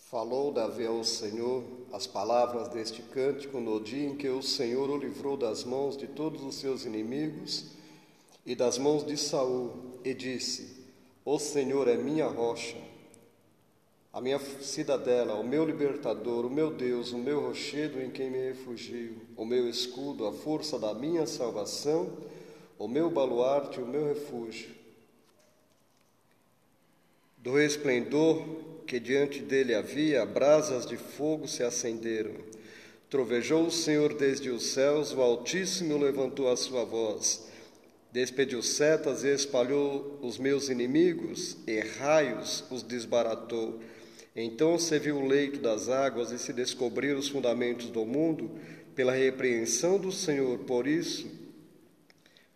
Falou Davi ao Senhor as palavras deste cântico no dia em que o Senhor o livrou das mãos de todos os seus inimigos e das mãos de Saul, e disse: O Senhor é minha rocha, a minha cidadela, o meu libertador, o meu Deus, o meu rochedo em quem me refugio, o meu escudo, a força da minha salvação, o meu baluarte, o meu refúgio. Do resplendor que diante dele havia, brasas de fogo se acenderam. Trovejou o Senhor desde os céus, o Altíssimo levantou a sua voz. Despediu setas e espalhou os meus inimigos, e raios os desbaratou. Então se viu o leito das águas e se descobriram os fundamentos do mundo, pela repreensão do Senhor. Por isso,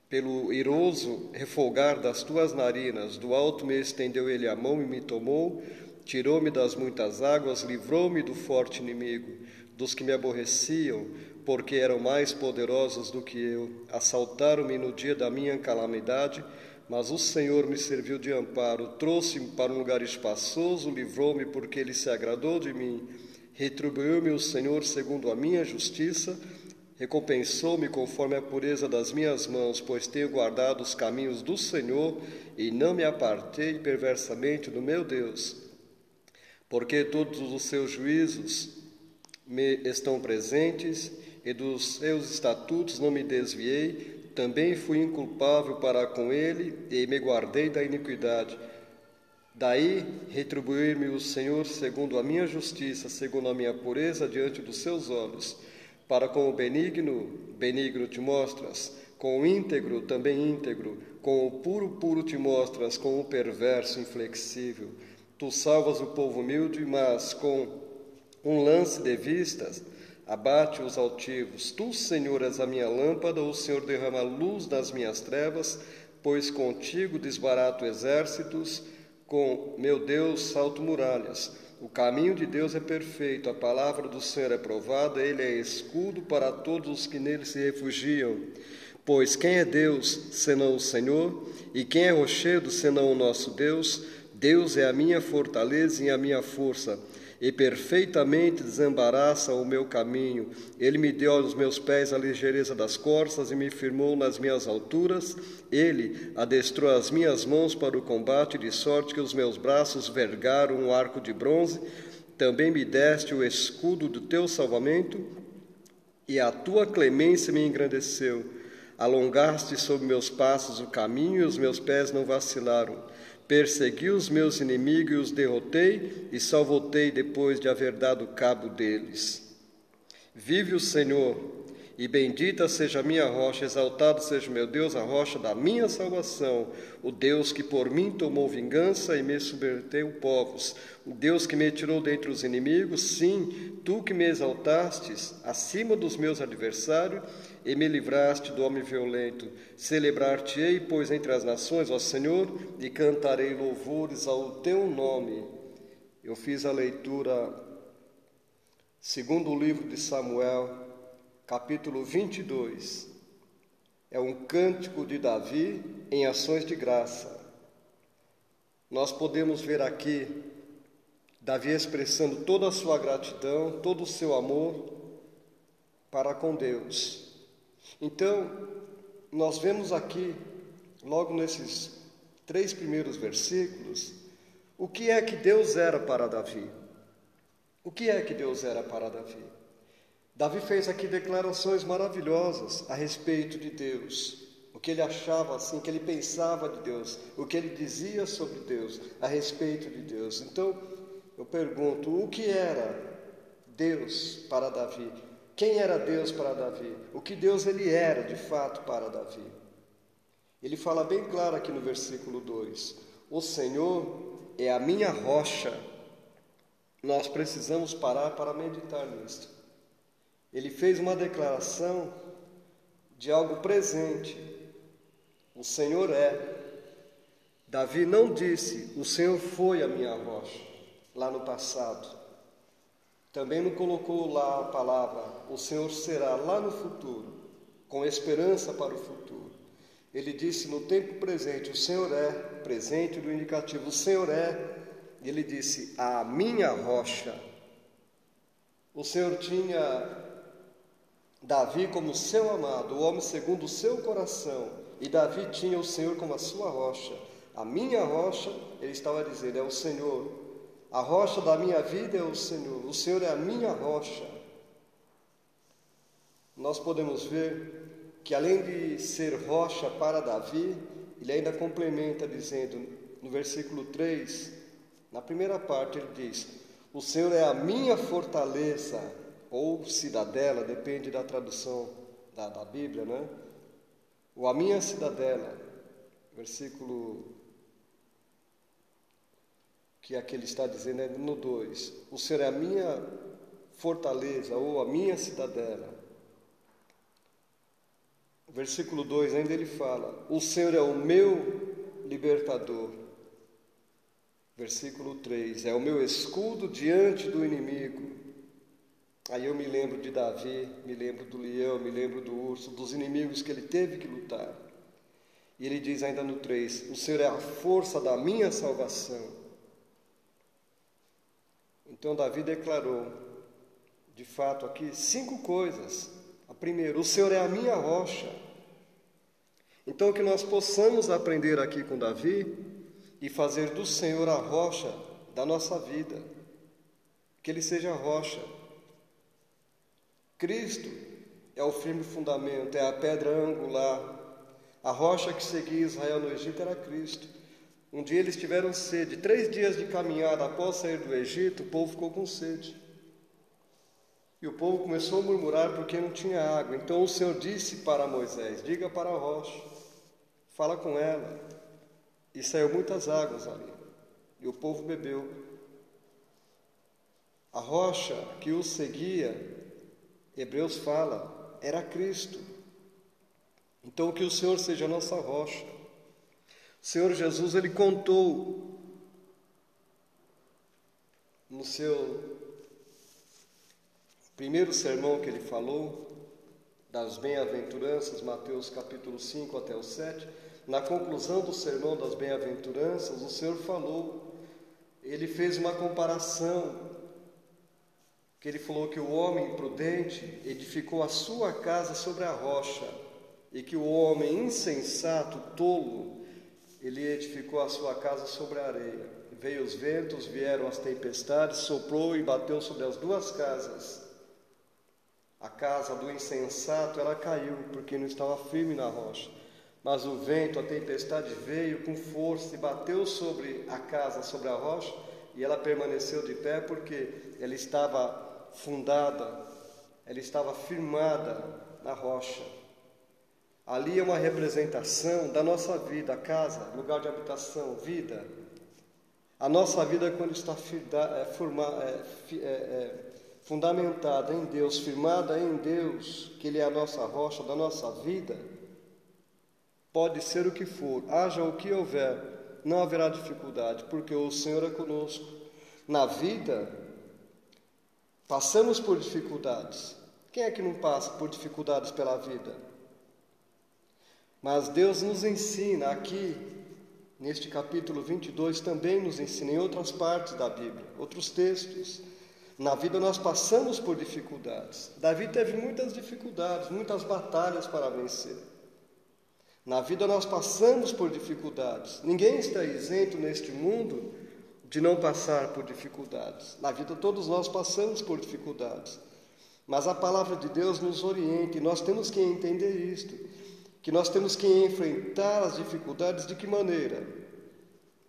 pelo iroso refolgar das tuas narinas, do alto me estendeu ele a mão e me tomou, tirou-me das muitas águas, livrou-me do forte inimigo, dos que me aborreciam, porque eram mais poderosos do que eu. Assaltaram-me no dia da minha calamidade, mas o Senhor me serviu de amparo, trouxe-me para um lugar espaçoso, livrou-me porque ele se agradou de mim. Retribuiu-me o Senhor segundo a minha justiça, recompensou-me conforme a pureza das minhas mãos, pois tenho guardado os caminhos do Senhor e não me apartei perversamente do meu Deus. Porque todos os seus juízos me estão presentes e dos seus estatutos não me desviei. Também fui inculpável para com ele e me guardei da iniquidade. Daí retribuir-me o Senhor segundo a minha justiça, segundo a minha pureza diante dos seus olhos. Para com o benigno, benigno te mostras, com o íntegro, também íntegro, com o puro, puro te mostras, com o perverso, inflexível. Tu salvas o povo humilde, mas com um lance de vistas abate os altivos. Tu, Senhor, és a minha lâmpada, o Senhor derrama luz nas minhas trevas, pois contigo desbarato exércitos, com meu Deus salto muralhas. O caminho de Deus é perfeito, a palavra do Senhor é provada, ele é escudo para todos os que nele se refugiam. Pois quem é Deus, senão o Senhor? E quem é rochedo, senão o nosso Deus? Deus é a minha fortaleza e a minha força, e perfeitamente desembaraça o meu caminho. Ele me deu aos meus pés a ligeireza das corças e me firmou nas minhas alturas. Ele adestrou as minhas mãos para o combate, de sorte que os meus braços vergaram um arco de bronze. Também me deste o escudo do teu salvamento, e a tua clemência me engrandeceu. Alongaste sobre meus passos o caminho, e os meus pés não vacilaram. Persegui os meus inimigos e os derrotei, e só voltei depois de haver dado cabo deles. Vive o Senhor, e bendita seja a minha rocha, exaltado seja o meu Deus, a rocha da minha salvação, o Deus que por mim tomou vingança e me subverteu povos, o Deus que me tirou dentre os inimigos, sim, tu que me exaltastes acima dos meus adversários e me livraste do homem violento. Celebrar-te-ei, pois, entre as nações, ó Senhor, e cantarei louvores ao teu nome. Eu fiz a leitura segundo o livro de Samuel, capítulo 22. É um cântico de Davi em ações de graça. Nós podemos ver aqui Davi expressando toda a sua gratidão, todo o seu amor para com Deus. Então, nós vemos aqui, logo nesses 3 primeiros versículos, o que é que Deus era para Davi. O que é que Deus era para Davi? Davi fez aqui declarações maravilhosas a respeito de Deus, o que ele achava assim, o que ele pensava de Deus, o que ele dizia sobre Deus, a respeito de Deus. Então, eu pergunto, o que era Deus para Davi? Quem era Deus para Davi? O que Deus ele era de fato para Davi? Ele fala bem claro aqui no versículo 2: o Senhor é a minha rocha. Nós precisamos parar para meditar nisso. Ele fez uma declaração de algo presente. O Senhor é. Davi não disse, o Senhor foi a minha rocha, lá no passado. Também não colocou lá a palavra, o Senhor será, lá no futuro, com esperança para o futuro. Ele disse no tempo presente, o Senhor é, presente do indicativo, o Senhor é ele disse, a minha rocha. O Senhor tinha Davi como seu amado, o homem segundo o seu coração, e Davi tinha o Senhor como a sua rocha. A minha rocha, ele estava dizendo, é o Senhor. A rocha da minha vida é o Senhor é a minha rocha. Nós podemos ver que além de ser rocha para Davi, ele ainda complementa dizendo, no versículo 3, na primeira parte ele diz, o Senhor é a minha fortaleza, ou cidadela, depende da tradução da Bíblia, né? Ou a minha cidadela, versículo que aqui ele está dizendo é no 2, o Senhor é a minha fortaleza, ou a minha cidadela. Versículo 2 ainda ele fala, o Senhor é o meu libertador. Versículo 3, é o meu escudo diante do inimigo. Aí eu me lembro de Davi, me lembro do leão, me lembro do urso, dos inimigos que ele teve que lutar. E ele diz ainda no 3, o Senhor é a força da minha salvação. Então Davi declarou, de fato aqui, 5 coisas. A primeira, o Senhor é a minha rocha. Então que nós possamos aprender aqui com Davi e fazer do Senhor a rocha da nossa vida. Que Ele seja a rocha. Cristo é o firme fundamento, é a pedra angular. A rocha que seguia Israel no Egito era Cristo. Um dia eles tiveram sede. 3 dias de caminhada após sair do Egito, o povo ficou com sede. E o povo começou a murmurar porque não tinha água. Então o Senhor disse para Moisés, diga para a rocha, fala com ela. E saiu muitas águas ali. E o povo bebeu. A rocha que os seguia, Hebreus fala, era Cristo. Então que o Senhor seja a nossa rocha. O Senhor Jesus, Ele contou no seu primeiro sermão que Ele falou, das bem-aventuranças, Mateus capítulo 5 até o 7, na conclusão do sermão das bem-aventuranças, o Senhor falou, Ele fez uma comparação, que Ele falou que o homem prudente edificou a sua casa sobre a rocha, e que o homem insensato, tolo, ele edificou a sua casa sobre a areia. Veio os ventos, vieram as tempestades, soprou e bateu sobre as 2 casas. A casa do insensato, ela caiu, porque não estava firme na rocha. Mas o vento, a tempestade veio com força e bateu sobre a casa, sobre a rocha, e ela permaneceu de pé, porque ela estava fundada, ela estava firmada na rocha. Ali é uma representação da nossa vida, a casa, lugar de habitação, vida. A nossa vida, quando está fundamentada em Deus, firmada em Deus, que Ele é a nossa rocha da nossa vida, pode ser o que for, haja o que houver, não haverá dificuldade, porque o Senhor é conosco. Na vida, passamos por dificuldades. Quem é que não passa por dificuldades pela vida? Mas Deus nos ensina aqui, neste capítulo 22, também nos ensina em outras partes da Bíblia, outros textos. Na vida nós passamos por dificuldades. Davi teve muitas dificuldades, muitas batalhas para vencer. Na vida nós passamos por dificuldades. Ninguém está isento neste mundo de não passar por dificuldades. Na vida todos nós passamos por dificuldades. Mas a palavra de Deus nos orienta e nós temos que entender isto. Que nós temos que enfrentar as dificuldades de que maneira?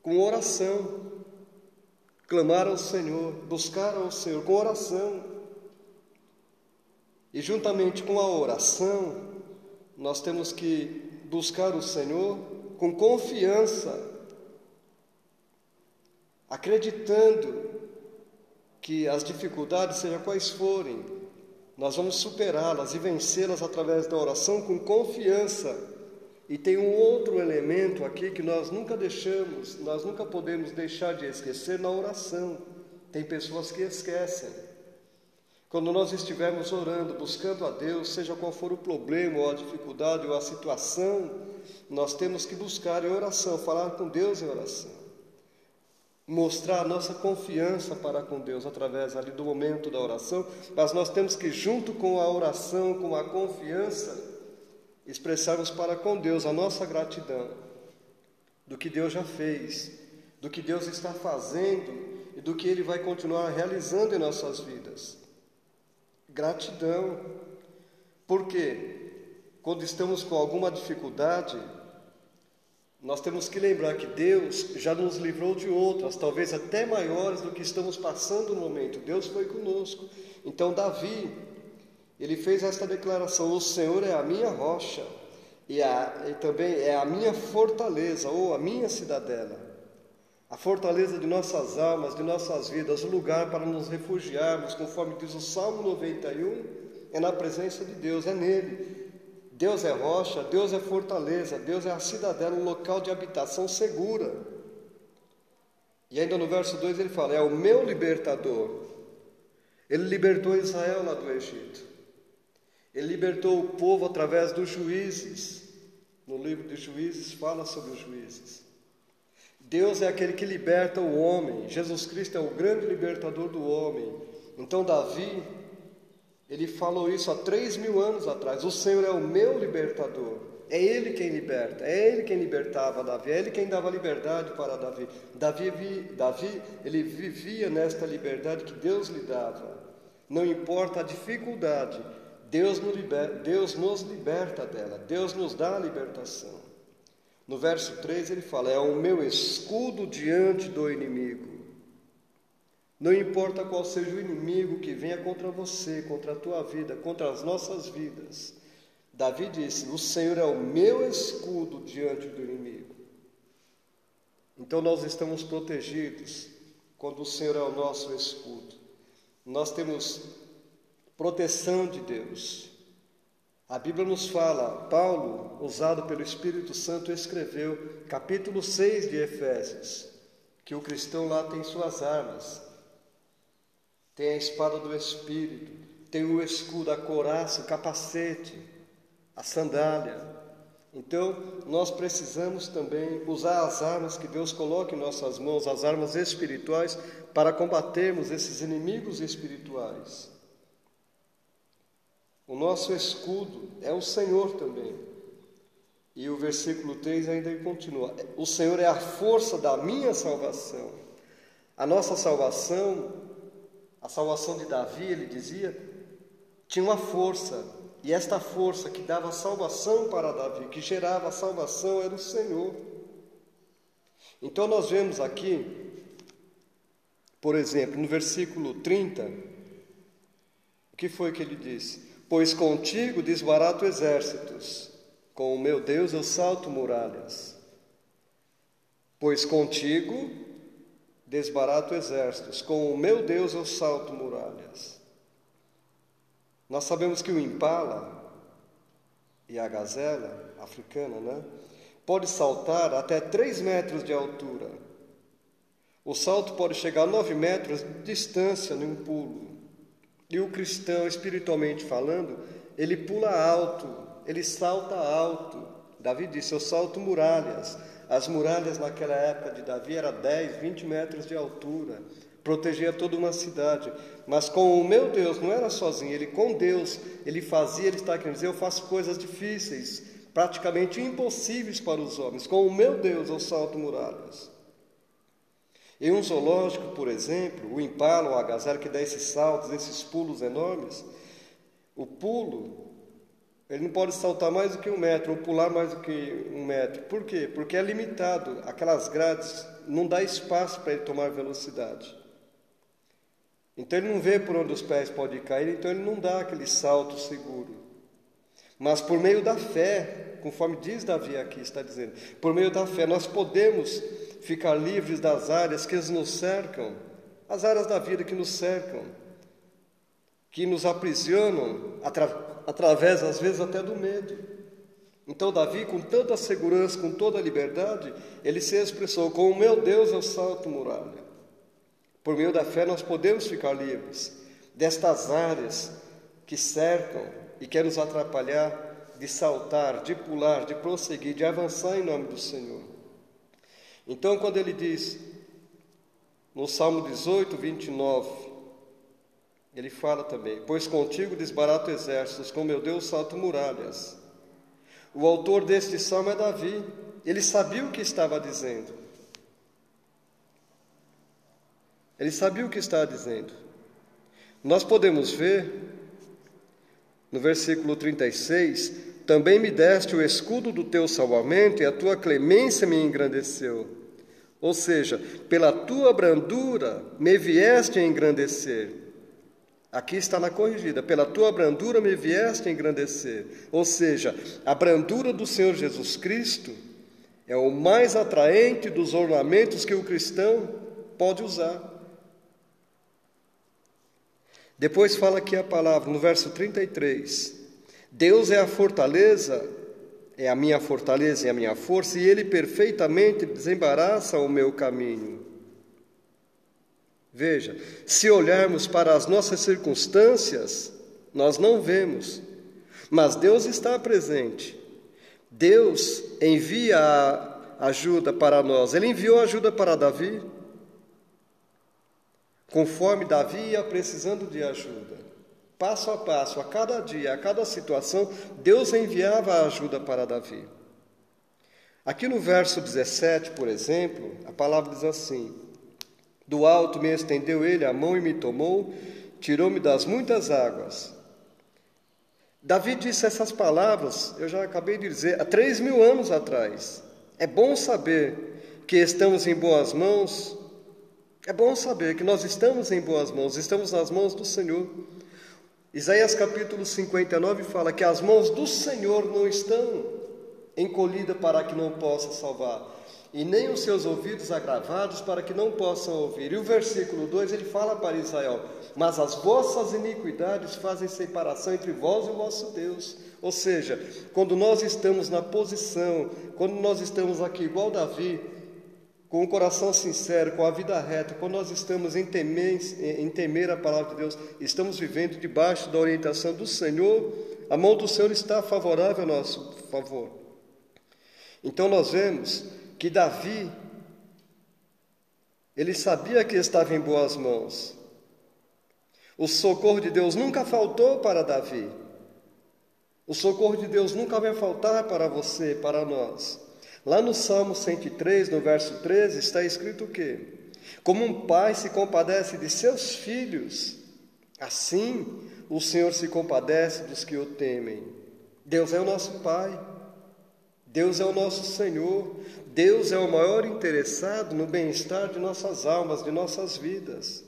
Com oração, clamar ao Senhor, buscar ao Senhor com oração. E juntamente com a oração, nós temos que buscar o Senhor com confiança, acreditando que as dificuldades, seja quais forem, nós vamos superá-las e vencê-las através da oração com confiança. E tem um outro elemento aqui que nós nunca podemos deixar de esquecer na oração. Tem pessoas que esquecem. Quando nós estivermos orando, buscando a Deus, seja qual for o problema, ou a dificuldade, ou a situação, nós temos que buscar em oração, falar com Deus em oração. mostrar a nossa confiança para com Deus através ali do momento da oração, mas nós temos que, junto com a oração, com a confiança, expressarmos para com Deus a nossa gratidão do que Deus já fez, do que Deus está fazendo e do que Ele vai continuar realizando em nossas vidas. Gratidão, porque quando estamos com alguma dificuldade, nós temos que lembrar que Deus já nos livrou de outras, talvez até maiores do que estamos passando no momento. Deus foi conosco. Então Davi, ele fez esta declaração: o Senhor é a minha rocha e também é a minha fortaleza, ou a minha cidadela, a fortaleza de nossas almas, de nossas vidas, o lugar para nos refugiarmos, conforme diz o Salmo 91, é na presença de Deus, é nele. Deus é rocha, Deus é fortaleza, Deus é a cidadela, um local de habitação segura. E ainda no verso 2 ele fala: é o meu libertador. Ele libertou Israel lá do Egito. Ele libertou o povo através dos juízes. No livro de Juízes fala sobre os juízes. Deus é aquele que liberta o homem. Jesus Cristo é o grande libertador do homem. Então Davi, ele falou isso há 3.000 anos atrás: o Senhor é o meu libertador. É Ele quem liberta, é Ele quem libertava Davi, é Ele quem dava liberdade para Davi. Davi, ele vivia nesta liberdade que Deus lhe dava. Não importa a dificuldade, Deus nos liberta dela, Deus nos dá a libertação. No verso 3 ele fala: é o meu escudo diante do inimigo. Não importa qual seja o inimigo que venha contra você, contra a tua vida, contra as nossas vidas. Davi disse: o Senhor é o meu escudo diante do inimigo. Então nós estamos protegidos quando o Senhor é o nosso escudo. Nós temos proteção de Deus. A Bíblia nos fala, Paulo, usado pelo Espírito Santo, escreveu, capítulo 6 de Efésios, que o cristão lá tem suas armas. Tem a espada do Espírito, tem o escudo, a couraça, o capacete, a sandália. Então, nós precisamos também usar as armas que Deus coloca em nossas mãos, as armas espirituais, para combatermos esses inimigos espirituais. O nosso escudo é o Senhor também. E o versículo 3 ainda continua: o Senhor é a força da minha salvação. A nossa salvação, a salvação de Davi, ele dizia, tinha uma força. E esta força que dava salvação para Davi, que gerava a salvação, era o Senhor. Então nós vemos aqui, por exemplo, no versículo 30, o que foi que ele disse? Pois contigo desbarato exércitos, com o meu Deus eu salto muralhas. Pois contigo desbarato exércitos, com o meu Deus eu salto muralhas. Nós sabemos que o impala e a gazela africana, pode saltar até 3 metros de altura. O salto pode chegar a 9 metros de distância num pulo. E o cristão, espiritualmente falando, ele pula alto, ele salta alto. Davi disse: eu salto muralhas. As muralhas naquela época de Davi eram 10, 20 metros de altura. Protegia toda uma cidade. Mas com o meu Deus, não era sozinho, ele com Deus, ele está querendo dizer, eu faço coisas difíceis, praticamente impossíveis para os homens. Com o meu Deus eu salto muralhas. Em um zoológico, por exemplo, o impala ou a gazela que dá esses saltos, esses pulos enormes, o pulo, ele não pode saltar mais do que 1 metro, ou pular mais do que 1 metro. Por quê? Porque é limitado, aquelas grades, não dá espaço para ele tomar velocidade. Então ele não vê por onde os pés podem cair, então ele não dá aquele salto seguro. Mas por meio da fé, conforme diz Davi aqui, está dizendo, por meio da fé nós podemos ficar livres das áreas que nos cercam, as áreas da vida que nos cercam, que nos aprisionam, através às vezes até do medo. Então Davi, com tanta segurança, com toda a liberdade, ele se expressou: com o meu Deus eu salto muralha. Por meio da fé nós podemos ficar livres destas áreas que cercam e querem nos atrapalhar de saltar, de pular, de prosseguir, de avançar em nome do Senhor. Então, quando ele diz: No Salmo 18, 29, ele fala também: pois contigo desbarato exércitos, com meu Deus salto muralhas. O autor deste salmo é Davi. Ele sabia o que estava dizendo. Ele sabia o que estava dizendo. Nós podemos ver, no versículo 36, também me deste o escudo do teu salvamento, e a tua clemência me engrandeceu. Ou seja, pela tua brandura me vieste a engrandecer. Aqui está na corrigida: pela tua brandura me vieste a engrandecer. Ou seja, a brandura do Senhor Jesus Cristo é o mais atraente dos ornamentos que o cristão pode usar. Depois fala aqui a palavra, no verso 33, Deus é a fortaleza, é a minha fortaleza e a minha força, e Ele perfeitamente desembaraça o meu caminho. Veja, se olharmos para as nossas circunstâncias, nós não vemos, mas Deus está presente. Deus envia a ajuda para nós. Ele enviou ajuda para Davi, conforme Davi ia precisando de ajuda. Passo a passo, a cada dia, a cada situação, Deus enviava ajuda para Davi. Aqui no verso 17, por exemplo, a palavra diz assim: do alto me estendeu ele a mão e me tomou, tirou-me das muitas águas. Davi disse essas palavras, eu já acabei de dizer, há 3.000 anos atrás. É bom saber que estamos em boas mãos. É bom saber que nós estamos em boas mãos, estamos nas mãos do Senhor. Isaías capítulo 59 fala que as mãos do Senhor não estão encolhidas para que não possa salvar, e nem os seus ouvidos agravados para que não possam ouvir. E o versículo 2, ele fala para Israel: mas as vossas iniquidades fazem separação entre vós e o vosso Deus. Ou seja, quando nós estamos na posição, quando nós estamos aqui igual Davi, com o coração sincero, com a vida reta, quando nós estamos em temer a palavra de Deus, estamos vivendo debaixo da orientação do Senhor, a mão do Senhor está favorável a nosso favor. Então nós vemos que Davi, ele sabia que estava em boas mãos. O socorro de Deus nunca faltou para Davi. O socorro de Deus nunca vai faltar para você, para nós. Lá no Salmo 103, no verso 13, está escrito o quê? Como um pai se compadece de seus filhos, assim o Senhor se compadece dos que o temem. Deus é o nosso Pai. Deus é o nosso Senhor. Deus é o maior interessado no bem-estar de nossas almas, de nossas vidas.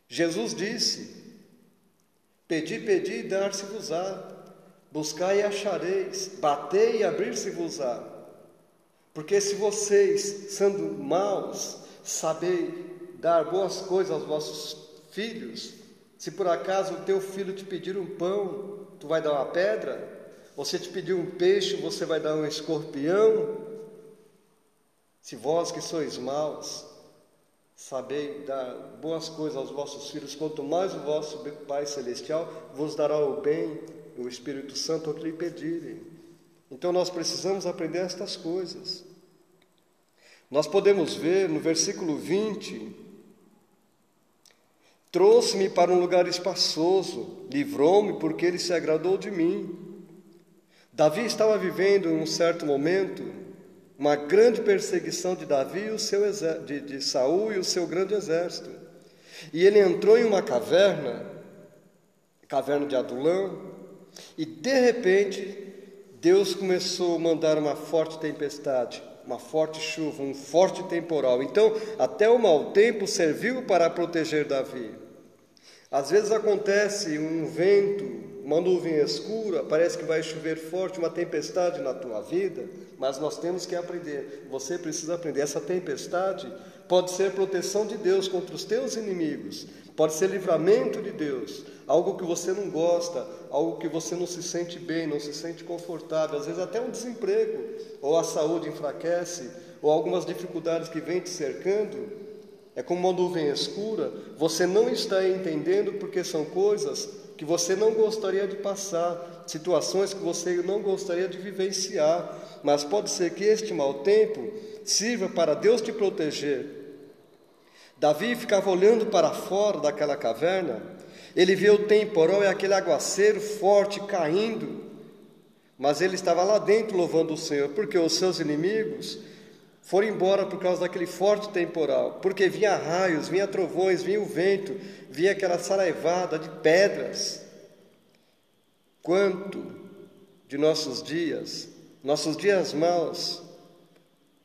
Jesus disse: pedi, pedi e dar-se-vos-á, buscai e achareis, batei e abrir-se-vos-á. Porque se vocês, sendo maus, sabei dar boas coisas aos vossos filhos, se por acaso o teu filho te pedir um pão, tu vai dar uma pedra? Ou se te pedir um peixe, você vai dar um escorpião? Se vós que sois maus, sabei dar boas coisas aos vossos filhos, quanto mais o vosso Pai Celestial vos dará o bem, o Espírito Santo, ao que lhe pedirem. Então nós precisamos aprender estas coisas. Nós podemos ver no versículo 20: trouxe-me para um lugar espaçoso, livrou-me porque ele se agradou de mim. Davi estava vivendo em um certo momento uma grande perseguição de Davi e de Saul e o seu grande exército. E ele entrou em uma caverna de Adulão, e de repente Deus começou a mandar uma forte tempestade, uma forte chuva, um forte temporal. Então, até o mau tempo serviu para proteger Davi. Às vezes acontece um vento, uma nuvem escura, parece que vai chover forte, uma tempestade na tua vida, mas nós temos que aprender, você precisa aprender. Essa tempestade pode ser proteção de Deus contra os teus inimigos, pode ser livramento de Deus, algo que você não gosta, algo que você não se sente bem, não se sente confortável, às vezes até um desemprego, ou a saúde enfraquece, ou algumas dificuldades que vêm te cercando. É como uma nuvem escura, você não está entendendo porque são coisas que você não gostaria de passar, situações que você não gostaria de vivenciar, mas pode ser que este mau tempo sirva para Deus te proteger. Davi ficava olhando para fora daquela caverna, ele via o temporal e aquele aguaceiro forte caindo, mas ele estava lá dentro louvando o Senhor, porque os seus inimigos foram embora por causa daquele forte temporal, porque vinha raios, vinha trovões, vinha o vento, vinha aquela saraivada de pedras. Quanto de nossos dias maus,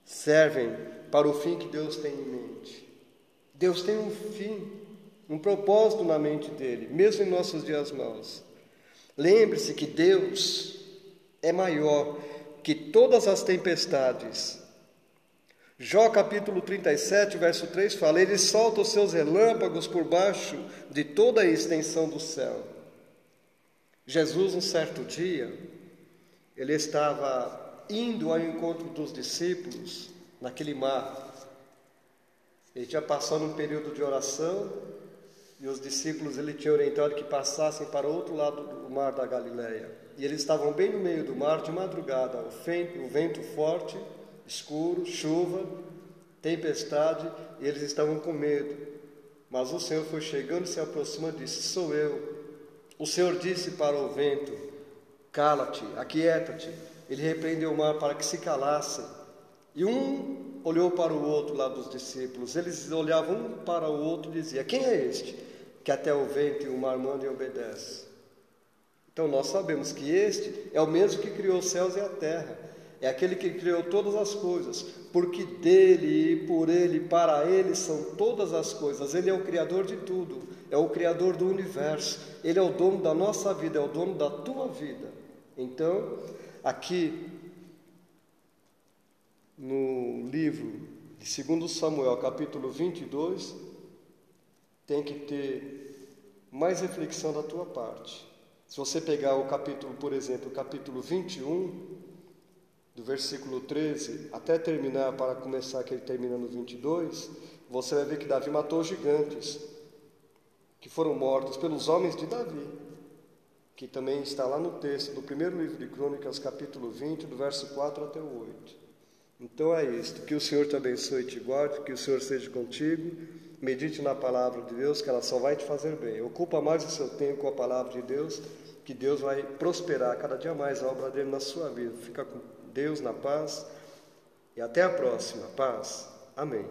servem para o fim que Deus tem em mente. Deus tem um fim, um propósito na mente dele, mesmo em nossos dias maus. Lembre-se que Deus é maior que todas as tempestades. Jó capítulo 37, verso 3 fala: ele solta os seus relâmpagos por baixo de toda a extensão do céu. Jesus, um certo dia, ele estava indo ao encontro dos discípulos naquele mar. Ele tinha passado um período de oração e os discípulos ele tinha orientado que passassem para o outro lado do mar da Galileia. E eles estavam bem no meio do mar de madrugada, o vento forte, escuro, chuva, tempestade, e eles estavam com medo. Mas o Senhor foi chegando, se aproximando e disse: sou eu. O Senhor disse para o vento: cala-te, aquieta-te. Ele repreendeu o mar para que se calasse. E um olhou para o outro lá dos discípulos. Eles olhavam um para o outro e diziam: quem é este que até o vento e o mar mandam e obedece? Então nós sabemos que este é o mesmo que criou os céus e a terra. É aquele que criou todas as coisas, porque dele e por ele, para ele são todas as coisas. Ele é o Criador de tudo, é o Criador do universo. Ele é o dono da nossa vida, é o dono da tua vida. Então, aqui no livro de 2 Samuel, capítulo 22, tem que ter mais reflexão da tua parte. Se você pegar o capítulo, por exemplo, o capítulo 21, do versículo 13 até terminar, para começar que ele termina no 22, você vai ver que Davi matou gigantes, que foram mortos pelos homens de Davi, que também está lá no texto do primeiro livro de Crônicas, capítulo 20, do verso 4 até o 8. Então é isto, que o Senhor te abençoe e te guarde, que o Senhor esteja contigo, medite na palavra de Deus, que ela só vai te fazer bem. Ocupa mais o seu tempo com a palavra de Deus, que Deus vai prosperar cada dia mais a obra dele na sua vida. Fica com Deus na paz e até a próxima. Paz. Amém.